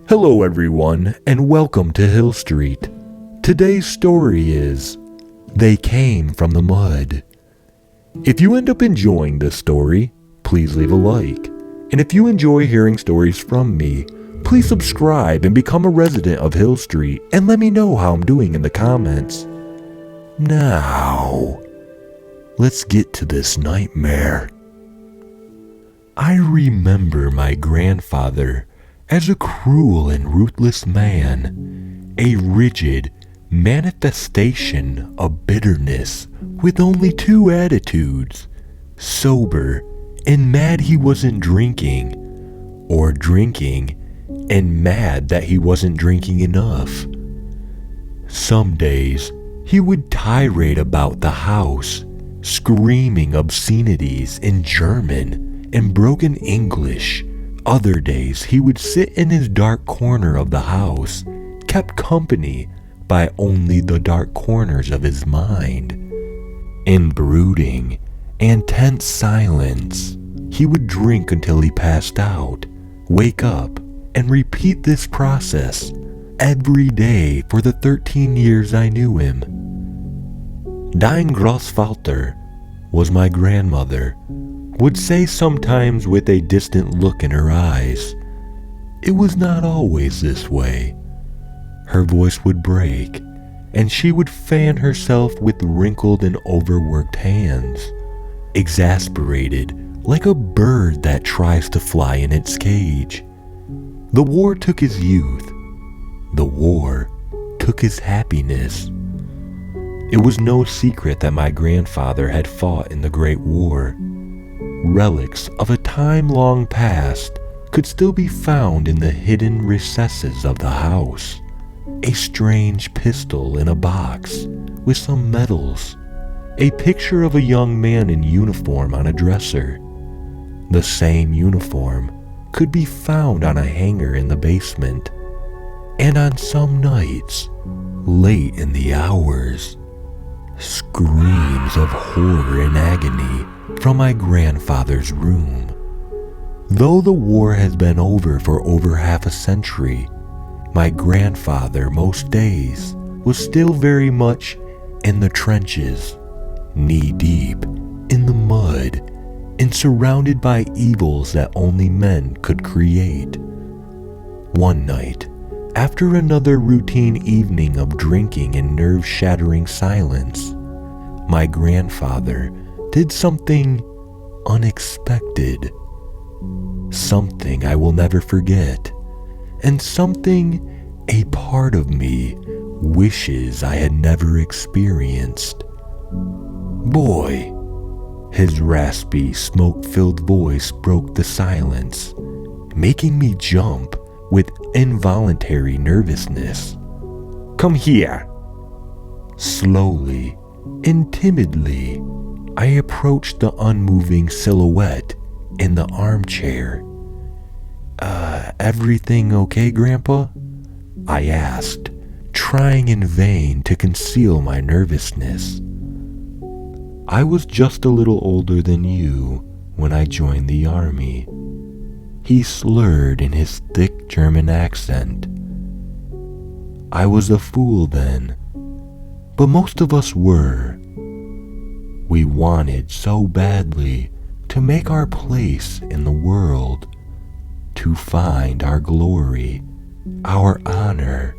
Hello everyone, and welcome to Hill Street. Today's story is They Came from the Mud. If you end up enjoying this story, please leave a like. And if you enjoy hearing stories from me, please subscribe and become a resident of Hill Street and let me know how I'm doing in the comments. Now, let's get to this nightmare. I remember my grandfather as a cruel and ruthless man, a rigid manifestation of bitterness with only two attitudes, sober and mad he wasn't drinking, or drinking and mad that he wasn't drinking enough. Some days he would tirade about the house, screaming obscenities in German and broken English. Other days he would sit in his dark corner of the house, kept company by only the dark corners of his mind. In brooding and tense silence, he would drink until he passed out, wake up, and repeat this process every day for the 13 years I knew him. Dein Großvater was my grandmother, would say sometimes with a distant look in her eyes. It was not always this way. Her voice would break, and she would fan herself with wrinkled and overworked hands, exasperated like a bird that tries to fly in its cage. The war took his youth. The war took his happiness. It was no secret that my grandfather had fought in the Great War. Relics of a time long past could still be found in the hidden recesses of the house. A strange pistol in a box with some medals. A picture of a young man in uniform on a dresser. The same uniform could be found on a hanger in the basement. And on some nights, late in the hours, screams of horror and agony from my grandfather's room. Though the war has been over for over half a century, my grandfather most days was still very much in the trenches, knee-deep in the mud, and surrounded by evils that only men could create. One night, after another routine evening of drinking and nerve-shattering silence, my grandfather did something unexpected. Something I will never forget, and something a part of me wishes I had never experienced. Boy, his raspy, smoke-filled voice broke the silence, making me jump with involuntary nervousness. Come here. Slowly and timidly, I approached the unmoving silhouette in the armchair. Everything okay, Grandpa? I asked, trying in vain to conceal my nervousness. I was just a little older than you when I joined the army. He slurred in his thick German accent. I was a fool then, but most of us were. We wanted so badly to make our place in the world, to find our glory, our honor.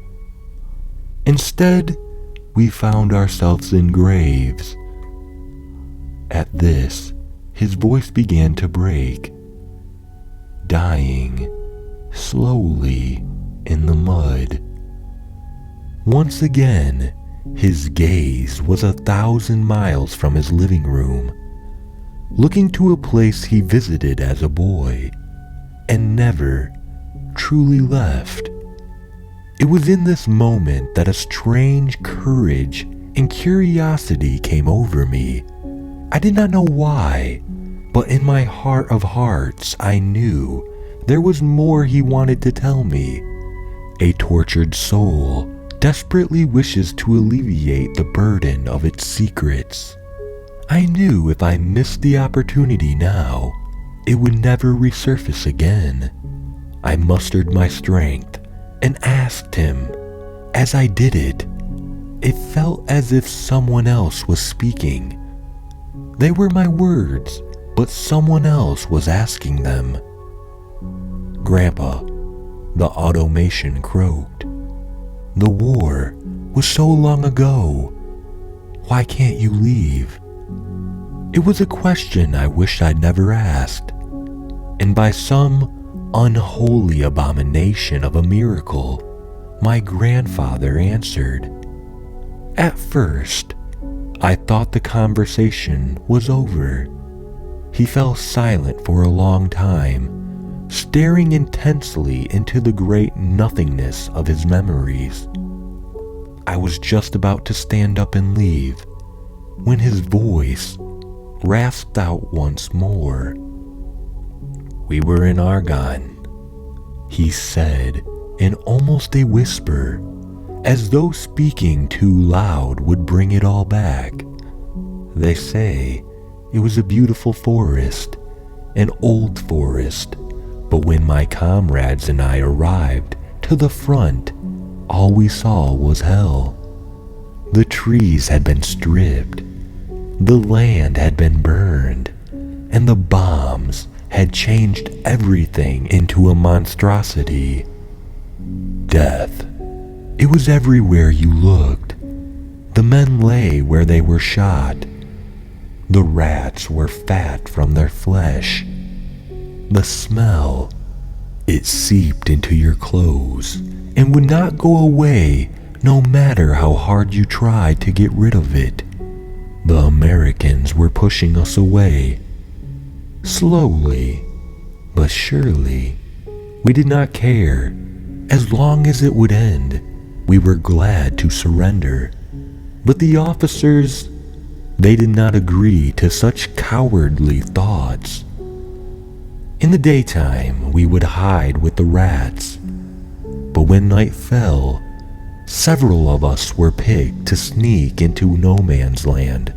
Instead, we found ourselves in graves. At this, his voice began to break, dying slowly in the mud. Once again, his gaze was 1,000 miles from his living room, looking to a place he visited as a boy and never truly left. It was in this moment that a strange courage and curiosity came over me. I did not know why, but in my heart of hearts I knew there was more he wanted to tell me. A tortured soul desperately wishes to alleviate the burden of its secrets. I knew if I missed the opportunity now, it would never resurface again. I mustered my strength and asked him. As I did it, it felt as if someone else was speaking. They were my words, but someone else was asking them. "Grandpa," the automation croaked. "The war was so long ago. Why can't you leave?" It was a question I wished I'd never asked, and by some unholy abomination of a miracle, my grandfather answered. At first, I thought the conversation was over. He fell silent for a long time, staring intensely into the great nothingness of his memories. I was just about to stand up and leave when his voice rasped out once more. "We were in Argonne," he said in almost a whisper, as though speaking too loud would bring it all back. "They say it was a beautiful forest, an old forest, but when my comrades and I arrived to the front, all we saw was hell. The trees had been stripped, the land had been burned, and the bombs had changed everything into a monstrosity. Death. It was everywhere you looked. The men lay where they were shot. The rats were fat from their flesh. The smell, it seeped into your clothes and would not go away no matter how hard you tried to get rid of it. The Americans were pushing us away. Slowly, but surely. We did not care. As long as it would end, we were glad to surrender. But the officers, they did not agree to such cowardly thoughts. In the daytime, we would hide with the rats. But when night fell, several of us were picked to sneak into no man's land.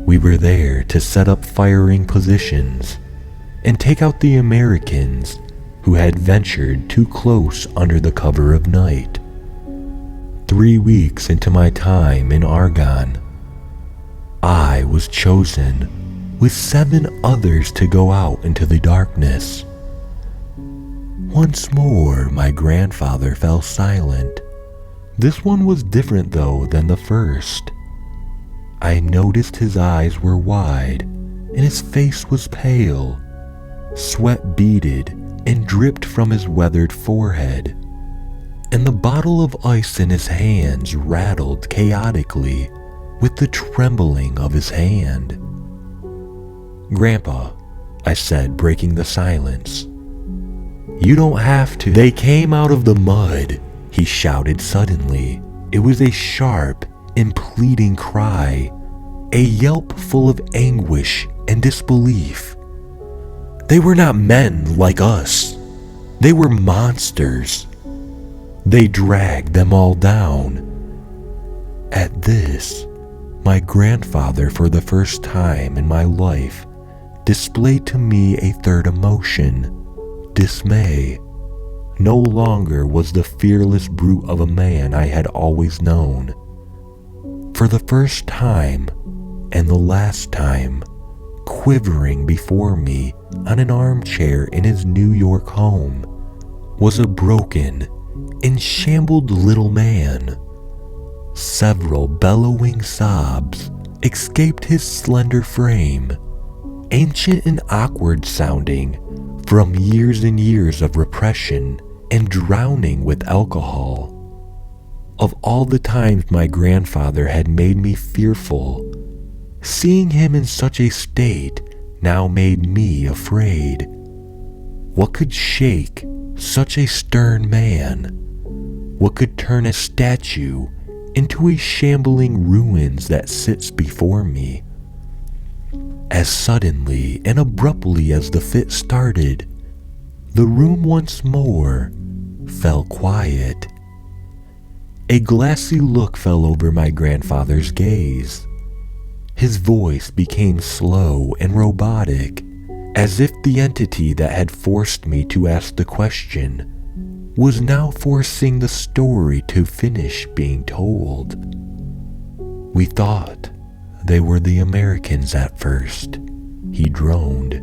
We were there to set up firing positions and take out the Americans who had ventured too close under the cover of night. 3 weeks into my time in Argonne, I was chosen with 7 others to go out into the darkness. Once more, my grandfather fell silent. This one was different though than the first. I noticed his eyes were wide and his face was pale. Sweat beaded and dripped from his weathered forehead, and the bottle of ice in his hands rattled chaotically with the trembling of his hand. "Grandpa," I said, breaking the silence, "you don't have to." "They came out of the mud," he shouted suddenly. It was a sharp and pleading cry, a yelp full of anguish and disbelief. They were not men like us. They were monsters. They dragged them all down. At this, my grandfather, for the first time in my life, displayed to me a third emotion, dismay. No longer was the fearless brute of a man I had always known. For the first time, and the last time, quivering before me on an armchair in his New York home, was a broken and shambled little man. Several bellowing sobs escaped his slender frame, ancient and awkward sounding from years and years of repression and drowning with alcohol. Of all the times my grandfather had made me fearful, seeing him in such a state now made me afraid. What could shake such a stern man? What could turn a statue into a shambling ruins that sits before me? As suddenly and abruptly as the fit started, the room once more fell quiet. A glassy look fell over my grandfather's gaze. His voice became slow and robotic, as if the entity that had forced me to ask the question was now forcing the story to finish being told. "We thought they were the Americans at first," he droned,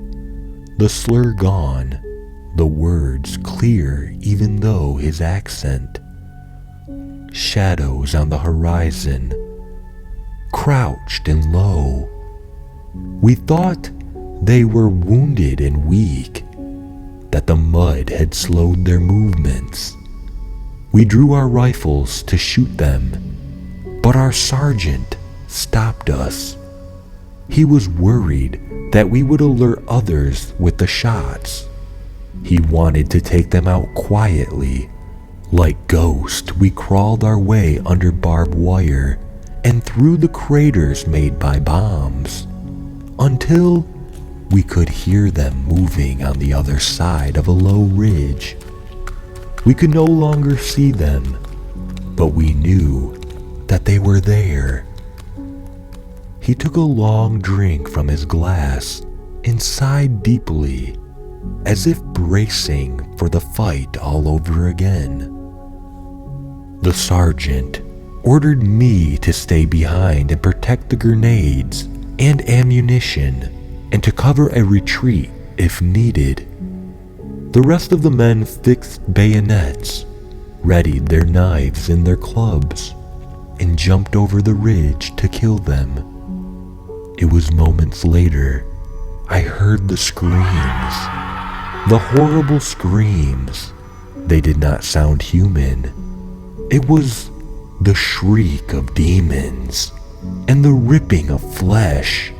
the slur gone, the words clear even though his accent. Shadows on the horizon, crouched and low. We thought they were wounded and weak, that the mud had slowed their movements. We drew our rifles to shoot them, but our sergeant stopped us. He was worried that we would alert others with the shots. He wanted to take them out quietly. Like ghosts, we crawled our way under barbed wire and through the craters made by bombs, until we could hear them moving on the other side of a low ridge. We could no longer see them, but we knew that they were there. He took a long drink from his glass and sighed deeply, as if bracing for the fight all over again. The sergeant ordered me to stay behind and protect the grenades and ammunition, and to cover a retreat if needed. The rest of the men fixed bayonets, readied their knives and their clubs, and jumped over the ridge to kill them. It was moments later I heard the screams, the horrible screams. They did not sound human. It was the shriek of demons, and the ripping of flesh,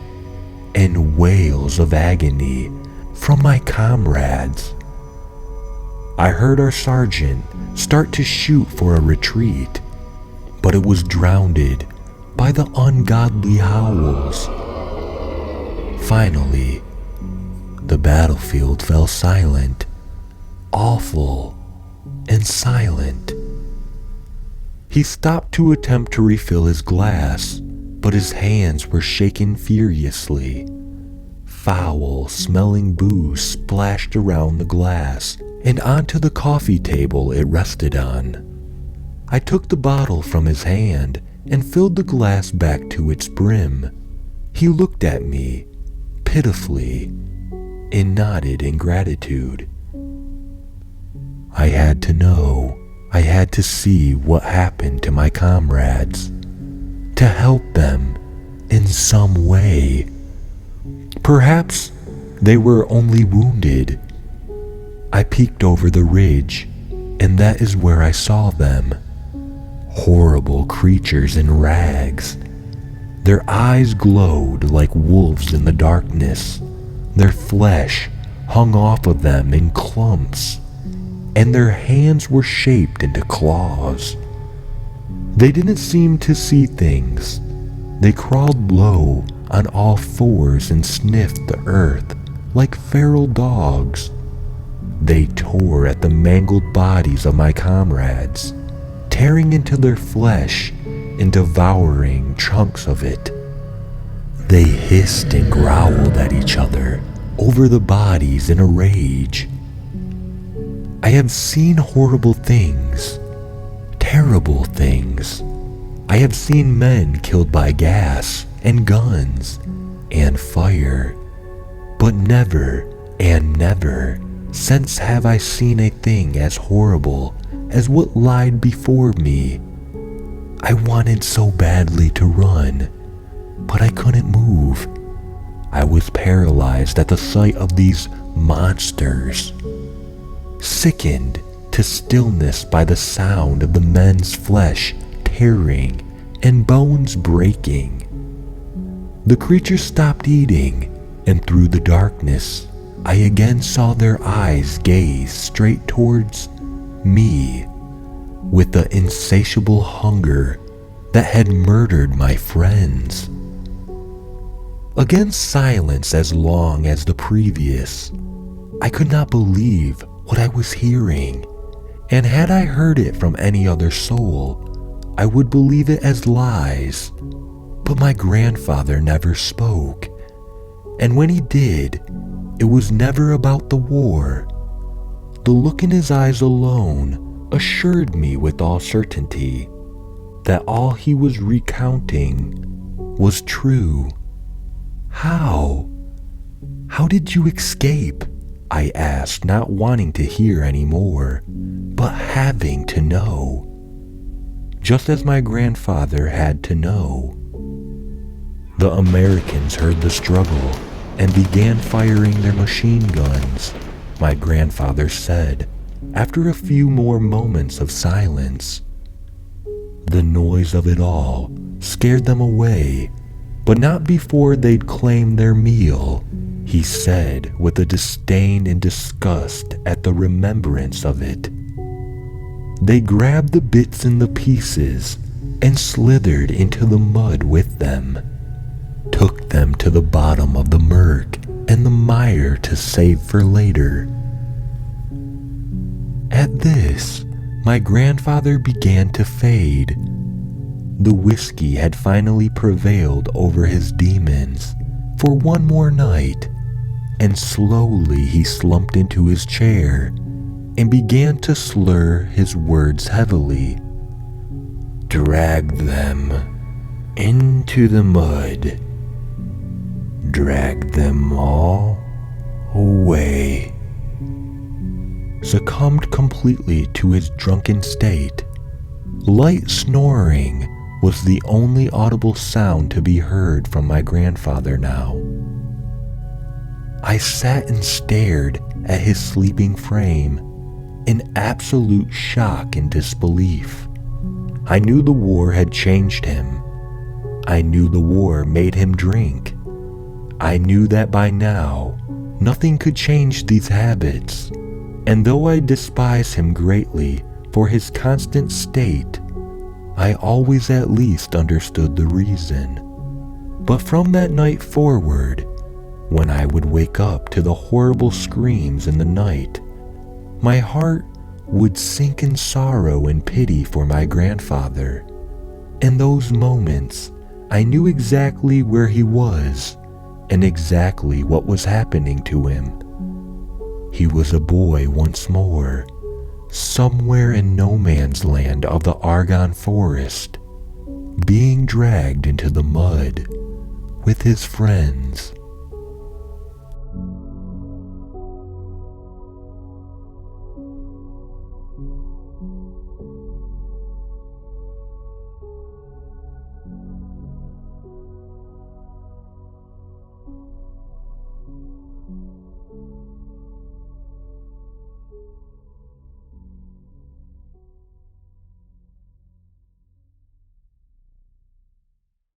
and wails of agony from my comrades. I heard our sergeant start to shoot for a retreat, but it was drowned by the ungodly howls. Finally, the battlefield fell silent, awful and silent. He stopped to attempt to refill his glass, but his hands were shaking furiously. Foul-smelling booze splashed around the glass and onto the coffee table it rested on. I took the bottle from his hand and filled the glass back to its brim. He looked at me pitifully and nodded in gratitude. I had to know. I had to see what happened to my comrades, to help them in some way. Perhaps they were only wounded. I peeked over the ridge, and that is where I saw them. Horrible creatures in rags. Their eyes glowed like wolves in the darkness. Their flesh hung off of them in clumps, and their hands were shaped into claws. They didn't seem to see things. They crawled low on all fours and sniffed the earth like feral dogs. They tore at the mangled bodies of my comrades, tearing into their flesh and devouring chunks of it. They hissed and growled at each other over the bodies in a rage. I have seen horrible things, terrible things. I have seen men killed by gas and guns and fire, but never and never since have I seen a thing as horrible as what lied before me. I wanted so badly to run, but I couldn't move. I was paralyzed at the sight of these monsters, sickened to stillness by the sound of the men's flesh tearing and bones breaking. The creatures stopped eating, and through the darkness, I again saw their eyes gaze straight towards me with the insatiable hunger that had murdered my friends. Against silence as long as the previous, I could not believe what I was hearing, and had I heard it from any other soul, I would believe it as lies. But my grandfather never spoke, and when he did, it was never about the war. The look in his eyes alone assured me with all certainty that all he was recounting was true. How? How did you escape? I asked, not wanting to hear any more, but having to know. Just as my grandfather had to know. The Americans heard the struggle and began firing their machine guns, my grandfather said, after a few more moments of silence. The noise of it all scared them away, but not before they'd claimed their meal, he said with a disdain and disgust at the remembrance of it. They grabbed the bits and the pieces and slithered into the mud with them, took them to the bottom of the murk and the mire to save for later. At this, my grandfather began to fade. The whiskey had finally prevailed over his demons for one more night, and slowly he slumped into his chair and began to slur his words heavily. Drag them into the mud. Drag them all away. Succumbed completely to his drunken state, light snoring was the only audible sound to be heard from my grandfather now. I sat and stared at his sleeping frame in absolute shock and disbelief. I knew the war had changed him. I knew the war made him drink. I knew that by now, nothing could change these habits, and though I despise him greatly for his constant state, I always at least understood the reason. But from that night forward, when I would wake up to the horrible screams in the night, my heart would sink in sorrow and pity for my grandfather. In those moments, I knew exactly where he was and exactly what was happening to him. He was a boy once more, somewhere in no man's land of the Argonne forest, being dragged into the mud with his friends.